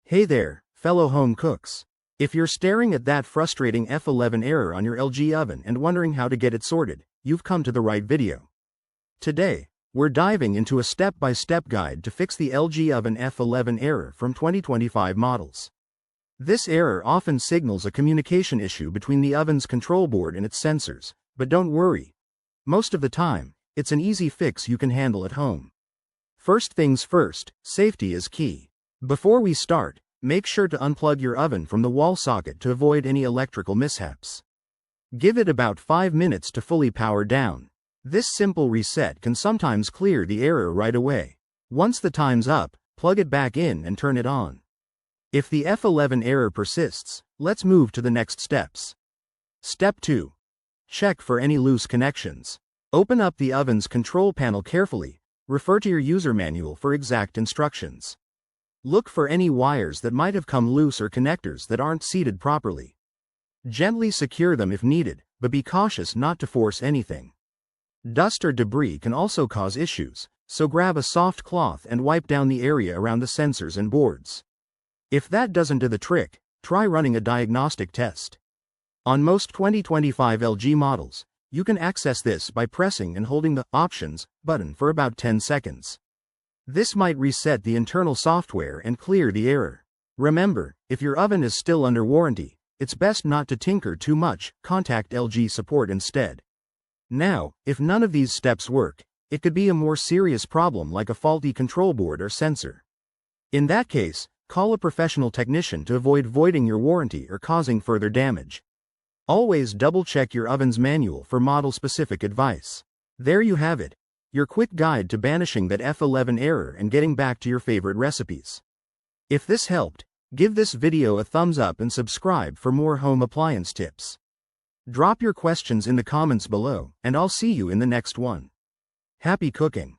Hey there, fellow home cooks. If you're staring at that frustrating F11 error on your LG oven and wondering how to get it sorted, you've come to the right video. Today, we're diving into a step-by-step guide to fix the LG oven F11 error from 2025 models. This error often signals a communication issue between the oven's control board and its sensors, but don't worry. Most of the time, it's an easy fix you can handle at home. First things first, safety is key. Before we start, make sure to unplug your oven from the wall socket to avoid any electrical mishaps. Give it about 5 minutes to fully power down. This simple reset can sometimes clear the error right away. Once the time's up, plug it back in and turn it on. If the F11 error persists, let's move to the next steps. Step 2. Check for any loose connections. Open up the oven's control panel carefully. Refer to your user manual for exact instructions. Look for any wires that might have come loose or connectors that aren't seated properly. Gently secure them if needed, but be cautious not to force anything. Dust or debris can also cause issues, so grab a soft cloth and wipe down the area around the sensors and boards. If that doesn't do the trick, try running a diagnostic test. On most 2025 LG models, you can access this by pressing and holding the Options button for about 10 seconds. This might reset the internal software and clear the error. Remember, if your oven is still under warranty, it's best not to tinker too much. Contact LG support instead. Now, if none of these steps work, it could be a more serious problem like a faulty control board or sensor. In that case, call a professional technician to avoid voiding your warranty or causing further damage. Always double-check your oven's manual for model-specific advice. There you have it. Your quick guide to banishing that F11 error and getting back to your favorite recipes. If this helped, give this video a thumbs up and subscribe for more home appliance tips. Drop your questions in the comments below, and I'll see you in the next one. Happy cooking!